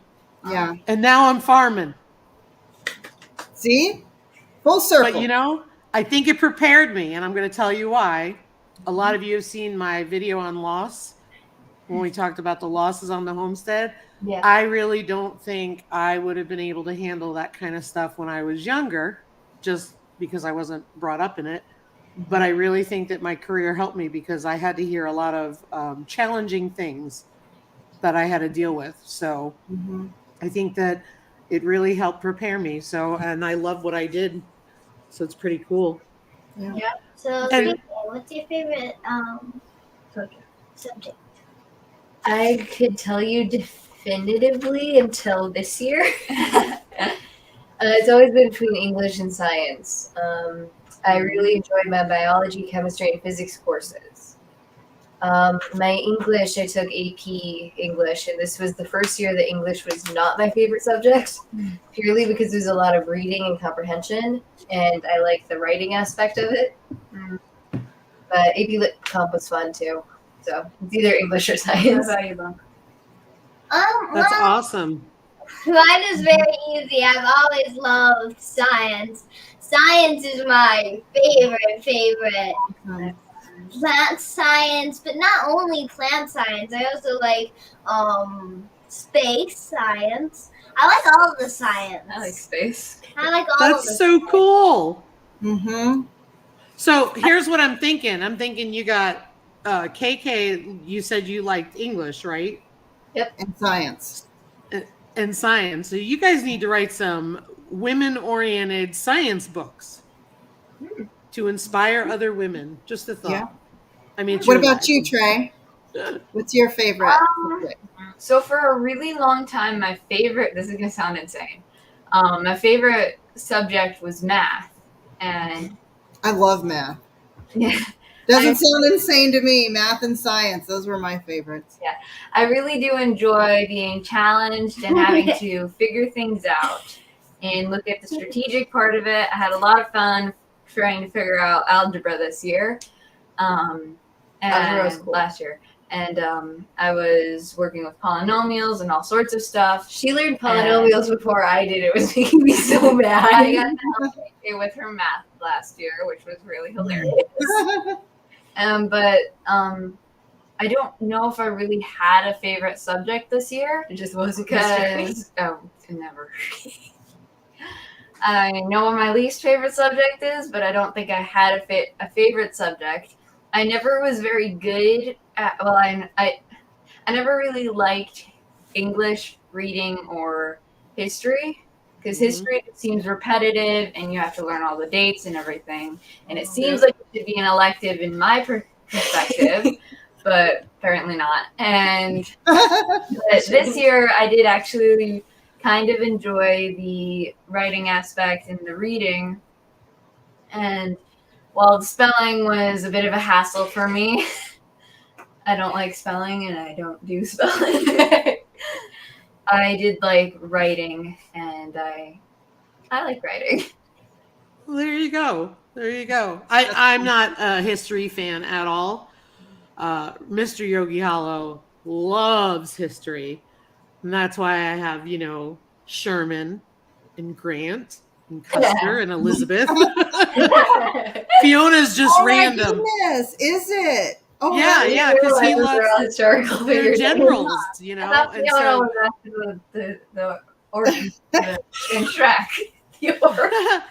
yeah. And now I'm farming. See? Full circle. But I think it prepared me, and I'm going to tell you why. A lot of you have seen my video on loss when we talked about the losses on the homestead. Yeah. I really don't think I would have been able to handle that kind of stuff when I was younger, just because I wasn't brought up in it. But I really think that my career helped me because I had to hear a lot of challenging things that I had to deal with. So I think that it really helped prepare me. So, and I love what I did. So it's pretty cool. Yeah. So, And- what's your favorite subject? I could tell you definitively until this year. It's always been between English and science. I really enjoyed my biology, chemistry, and physics courses. My English, I took AP English, and this was the first year that English was not my favorite subject, purely because there's a lot of reading and comprehension, and I like the writing aspect of it. But AP Lit Comp was fun too. So it's either English or science. What about you, Bunk? That's awesome. Mine is very easy. I've always loved science. Science is my favorite. Plant science, but not only plant science. I also like space science. I like all of the science. I like space. I like all of That's the so cool. Mm-hmm. So here's what I'm thinking. I'm thinking you got KK, you said you liked English, right? And science. And science. So you guys need to write some women-oriented science books to inspire other women. Just a thought. Yeah. I mean, it's What your about life. you, Trey? What's your favorite subject? So for a really long time, this is going to sound insane. My favorite subject was math. And I love math. yeah, Doesn't sound insane to me. Math and science, those were my favorites. I really do enjoy being challenged and having to figure things out and look at the strategic part of it. I had a lot of fun trying to figure out algebra this year. Algebra was cool. Last year. And I was working with polynomials and all sorts of stuff. She learned polynomials before I did. It was making me so mad. I got to help it with her math last year, which was really hilarious. But I don't know if I really had a favorite subject this year. It just wasn't history. Because never. I know what my least favorite subject is, but I don't think I had a favorite subject. I never was very good at. Well, I never really liked English reading or history because history seems repetitive and you have to learn all the dates and everything. And it seems like it should be an elective in my perspective, but apparently not. And but this year I did actually kind of enjoy the writing aspect and the reading. And while the spelling was a bit of a hassle for me, I don't like spelling and I don't do spelling. I did like writing and I like writing. Well, there you go. There you go. I'm not a history fan at all. Mr. Yogi Hollow loves history. And that's why I have, Sherman and Grant and Custer and Elizabeth. Fiona's just Oh my random. goodness, is it? Oh, Yeah, really? yeah, because he loves historical their figures. generals, I thought and Fiona so was after the origin in Shrek. The origin.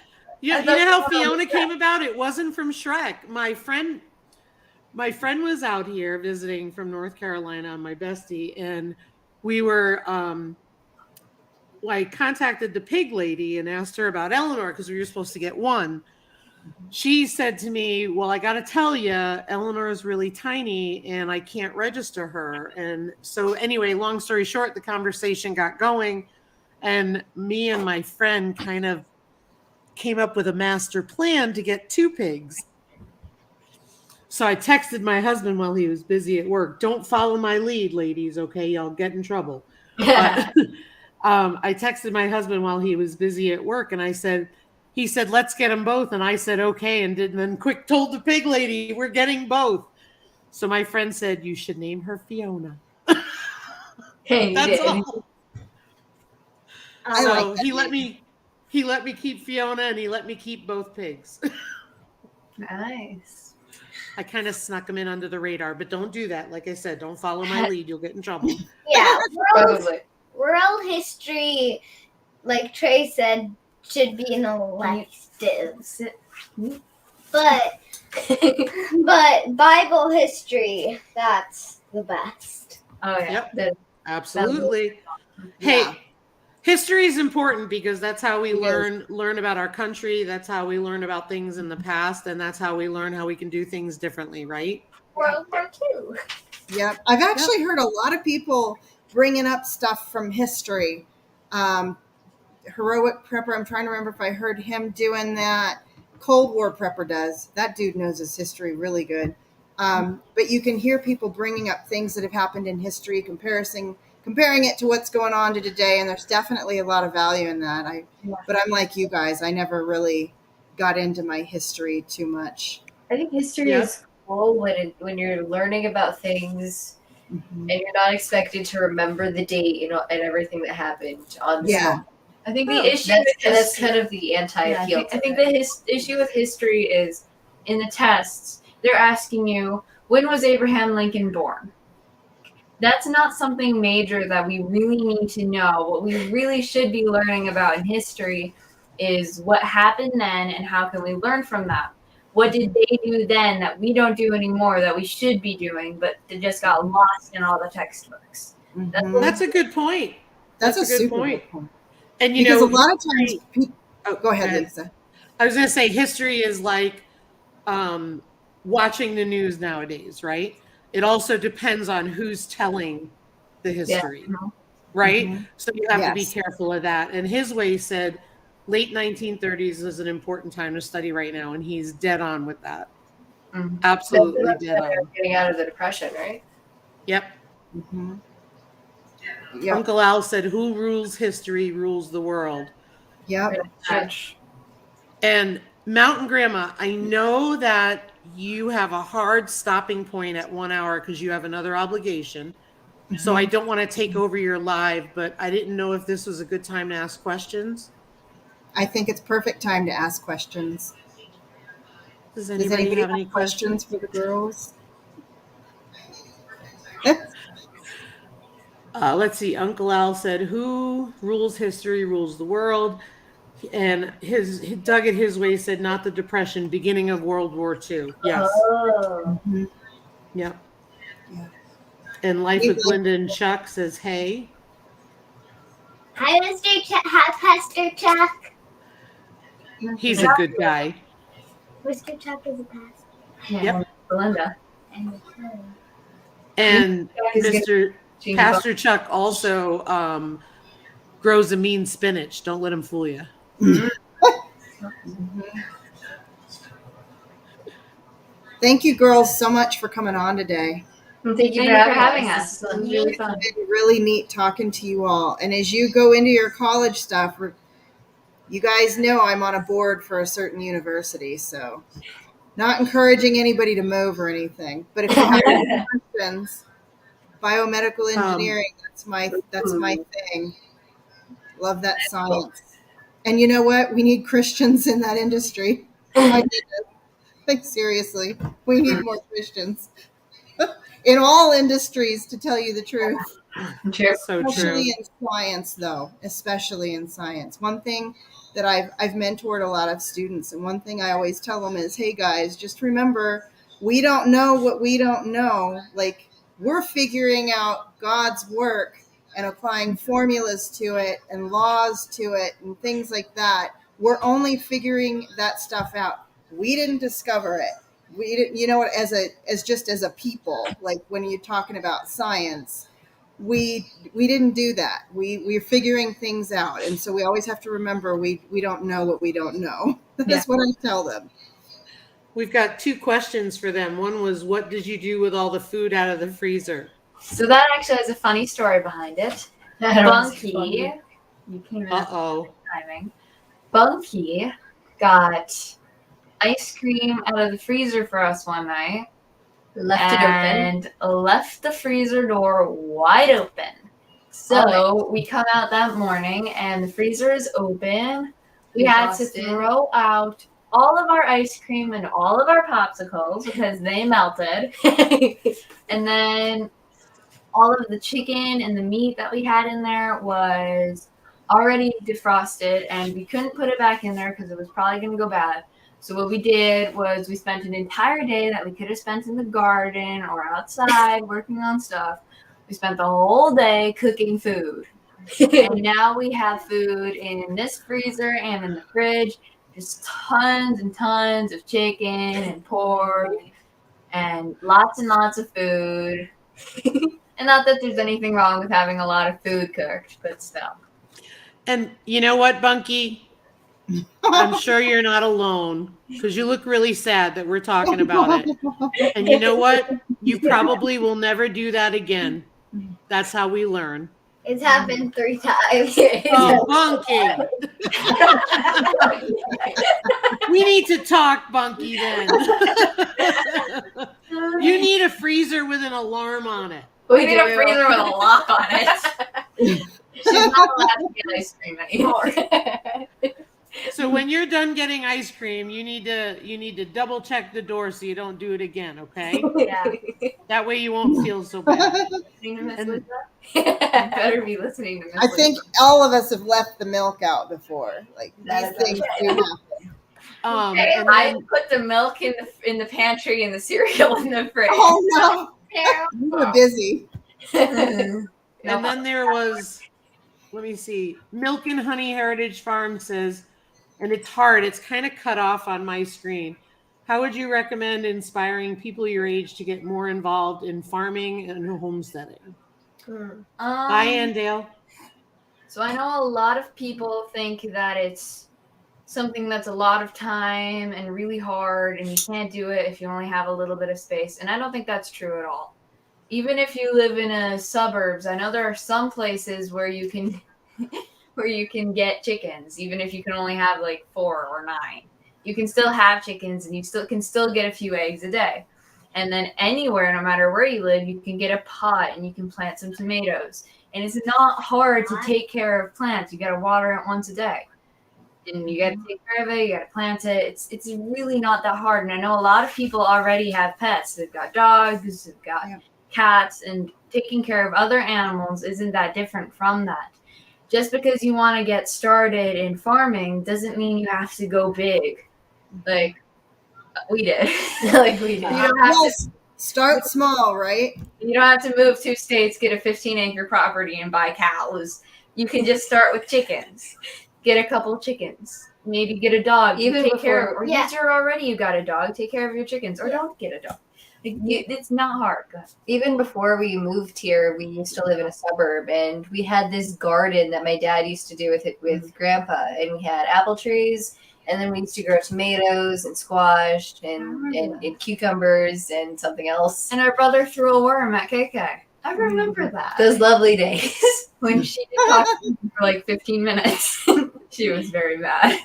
you I know how thought Fiona was Fiona Shrek. came about? It wasn't from Shrek. My friend was out here visiting from North Carolina, my bestie, and we were I contacted the pig lady and asked her about Eleanor because we were supposed to get one. She said to me, well, I got to tell you, Eleanor is really tiny and I can't register her. And so anyway, long story short, the conversation got going and me and my friend kind of came up with a master plan to get 2 pigs. So I texted my husband while he was busy at work. Don't follow my lead, ladies, okay? Y'all get in trouble. But I texted my husband while he was busy at work and he said, let's get them both. And I said, okay. And then quick told the pig lady, we're getting both. So my friend said, you should name her Fiona. Hey, That's all. I So like that he let name. me keep Fiona and he let me keep both pigs. nice. I kind of snuck them in under the radar, but don't do that. Like I said, don't follow my lead. You'll get in trouble. Yeah, Probably. world history, like Trey said, should be an electives. But Bible history, that's the best. Oh yeah. Yep. Absolutely. Hey, Yeah. history is important because that's how we learn about our country. That's how we learn about things in the past, and that's how we learn how we can do things differently, right? World War II. Yep. I've actually heard a lot of people bringing up stuff from history. Heroic Prepper, I'm trying to remember if I heard him doing that. Cold War Prepper does. That dude knows his history really good. But you can hear people bringing up things that have happened in history, comparing it to what's going on to today, and there's definitely a lot of value in that. But I'm like you guys. I never really got into my history too much. I think history is cool when you're learning about things Mm-hmm. and you're not expected to remember the date and everything that happened on the Yeah. I think the issue that's kind of the anti-appeal. I think the issue with history is in the tests, they're asking you, when was Abraham Lincoln born? That's not something major that we really need to know. What we really should be learning about in history is what happened then and how can we learn from that. What did they do then that we don't do anymore that we should be doing, but they just got lost in all the textbooks? Mhm. That's a good point. That's a a good super point. good point. And Because a lot of times people, go ahead, ahead. Lisa. I was going to say history is like watching the news nowadays, right? It also depends on who's telling the history, right? Mhm. So you have to be Yes. careful of that. And his way said late 1930s is an important time to study right now, and he's dead on with that. Mhm. Absolutely That's dead when they're on. getting out of the depression, right? Yep. Mhm. Yep. Uncle Al said, "Who rules history rules the world." Yep. And Mountain Grandma, I know that you have a hard stopping point at 1 hour because you have another obligation. So I don't want to take over your live, but I didn't know if this was a good time to ask questions. I think it's perfect time to ask questions. Does Does anybody anybody have any questions? for the girls? Let's see. Uncle Al said, "Who rules history rules the world." And Doug at his way said, "Not the Depression, beginning of World War II." Yes. Oh. Mhm. Yep. Yeah. And Life with Linda and Chuck says, "Hey." Hi, Mr. Hi, Pastor Chuck. He's a good guy. Mr. Chuck is a pastor. Yep. Belinda. And Mr. Gene Pastor Chuck also grows a mean spinach. Don't let him fool you. Thank you, girls, so much for coming on today. Thank you for having us. It was really fun. It's been really neat talking to you all. And as you go into your college stuff, You guys know I'm on a board for a certain university, so not encouraging anybody to move or anything. But if you have any questions, biomedical engineering, that's my thing. Love that science. And you know what? We need Christians in that industry. I think seriously, we need more Christians in all industries, to tell you the truth. So true. Especially in science, though. Especially in science. One thing that I've mentored a lot of students, and one thing I always tell them is, hey guys, just remember, we don't know what we don't know. Like, we're figuring out God's work and applying formulas to it and laws to it and things like that. We're only figuring that stuff out. We didn't discover it. We didn't, you know what, as a people, like when you're talking about science, we didn't do that. We're figuring things out, and so we always have to remember we don't know what we don't know. That's what I tell them. We've got 2 questions for them. One was, what did you do with all the food out of the freezer? So that actually has a funny story behind it. Bunkie, you came in at the timing. Bunkie got ice cream out of the freezer for us one night. Left it open. And left the freezer door wide open. So we come out that morning and the freezer is open. We had to throw out all of our ice cream and all of our popsicles because they melted. And then all of the chicken and the meat that we had in there was already defrosted, and we couldn't put it back in there because it was probably going to go bad. So what we did was we spent an entire day that we could have spent in the garden or outside working on stuff. We spent the whole day cooking food. And now we have food in this freezer and in the fridge. Just tons and tons of chicken and pork and lots of food. And not that there's anything wrong with having a lot of food cooked, but still. And you know what, Bunkie? I'm sure you're not alone, because you look really sad that we're talking about it. And you know what? You probably will never do that again. That's how we learn. It's happened 3 times. Oh, Bunkie. We need to talk, Bunkie, then. You need a freezer with an alarm on it. We need a freezer with a lock on it. She's not allowed to get ice cream anymore. So when you're done getting ice cream, you need to double check the door so you don't do it again, okay? Yeah. That way you won't feel so bad. You better be listening to Miss I think all of us have left the milk out before. Like, these things do happen. And I put the milk in the pantry and the cereal in the fridge. Oh no, you were busy. And then there was, let me see, Milk and Honey Heritage Farm says, and it's hard, it's kind of cut off on my screen. How would you recommend inspiring people your age to get more involved in farming and homesteading? Bye, Andale. So I know a lot of people think that it's something that's a lot of time and really hard, and you can't do it if you only have a little bit of space. And I don't think that's true at all. Even if you live in a suburbs, I know there are some places where you can get chickens, even if you can only have like 4 or 9. You can still have chickens, and you can still get a few eggs a day. And then anywhere, no matter where you live, you can get a pot and you can plant some tomatoes. And it's not hard to take care of plants. You got to water it once a day. And you got to take care of it. You got to plant it. It's really not that hard. And I know a lot of people already have pets. They've got dogs, they've got cats, and taking care of other animals isn't that different from that. Just because you want to get started in farming doesn't mean you have to go big. Like we did. You don't have to start small, right? You don't have to move 2 states, get a 15-acre property, and buy cows. You can just start with chickens. Get a couple of chickens. Maybe get a dog. Even take before, care of, or you got a dog. Take care of your chickens, or don't get a dog. It's not hard. Even before we moved here, we used to live in a suburb, and we had this garden that my dad used to do with Grandpa, and we had apple trees, and then we used to grow tomatoes and squash and cucumbers and something else. And our brother threw a worm at KK. I remember that. Those lovely days when she did talk to me for like 15 minutes. She was very mad.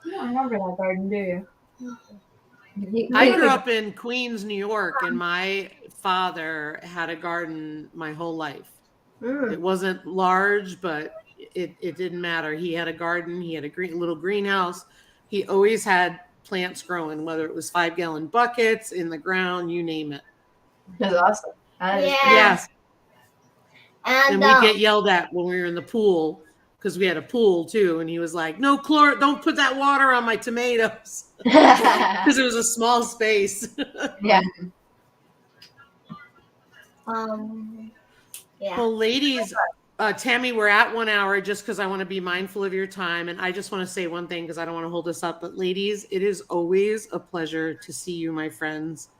You don't remember that garden, do you? I grew up in Queens, New York, and my father had a garden my whole life. It wasn't large, but it didn't matter. He had a garden. He had a little greenhouse. He always had plants growing, whether it was 5-gallon buckets in the ground, you name it. That's awesome. That is Yeah. Yes. And And we'd get yelled at when we were in the pool because we had a pool too. And he was like, "No, chlor, don't put that water on my tomatoes," because it was a small space. Yeah. yeah. Well, ladies, Tammy, we're at 1 hour just because I want to be mindful of your time. And I just want to say one thing because I don't want to hold us up. But ladies, it is always a pleasure to see you, my friends,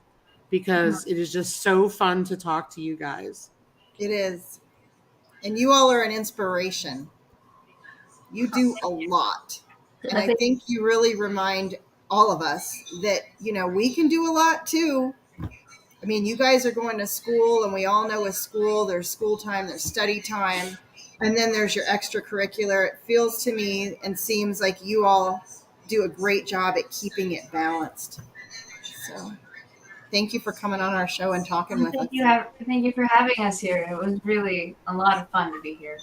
because it is just so fun to talk to you guys. It is. And you all are an inspiration. You do a lot. And I think you really remind all of us that, we can do a lot too. I mean, you guys are going to school, and we all know with school, there's school time, there's study time, and then there's your extracurricular. It feels to me and seems like you all do a great job at keeping it balanced. So thank you for coming on our show and talking with us. Thank you for having us here. It was really a lot of fun to be here.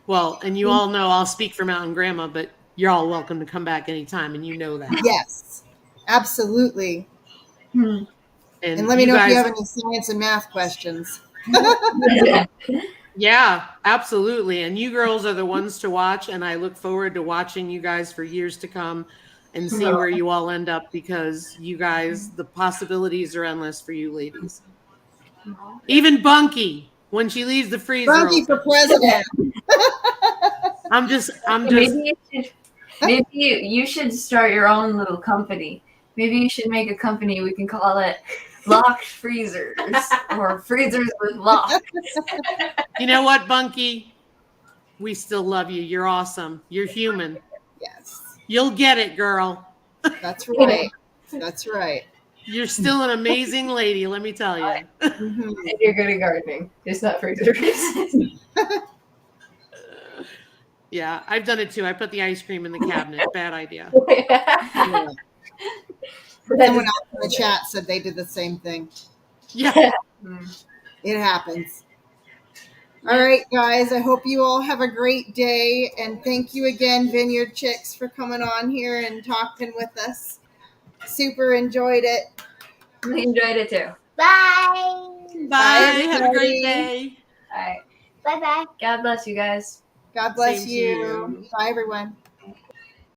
Well, and you all know I'll speak for Mountain Grandma, but you're all welcome to come back anytime, and you know that. Yes, absolutely. And let me know if you have any science and math questions. Yeah, absolutely. And you girls are the ones to watch, and I look forward to watching you guys for years to come and see where you all end up, because you guys, the possibilities are endless for you ladies. Even Bunkie, when she leaves the freezer. Bunkie for president. I'm just. Maybe you should start your own little company. Maybe you should make a company. We can call it Locked Freezers or Freezers with Locks. You know what, Bunkie? We still love you. You're awesome. You're human. Yes. You'll get it, girl. That's right. That's right. You're still an amazing lady, let me tell you. And you're good at gardening. Just not freezers. Yeah, I've done it too. I put the ice cream in the cabinet. Bad idea. Yeah. Someone else in the chat said they did the same thing. Yeah. It happens. All right, guys. I hope you all have a great day. And thank you again, Vineyard Chicks, for coming on here and talking with us. Super enjoyed it. We enjoyed it too. Bye. Bye. Have a great day. All right. Bye-bye. God bless you guys. God bless Same to you. you. Bye, everyone.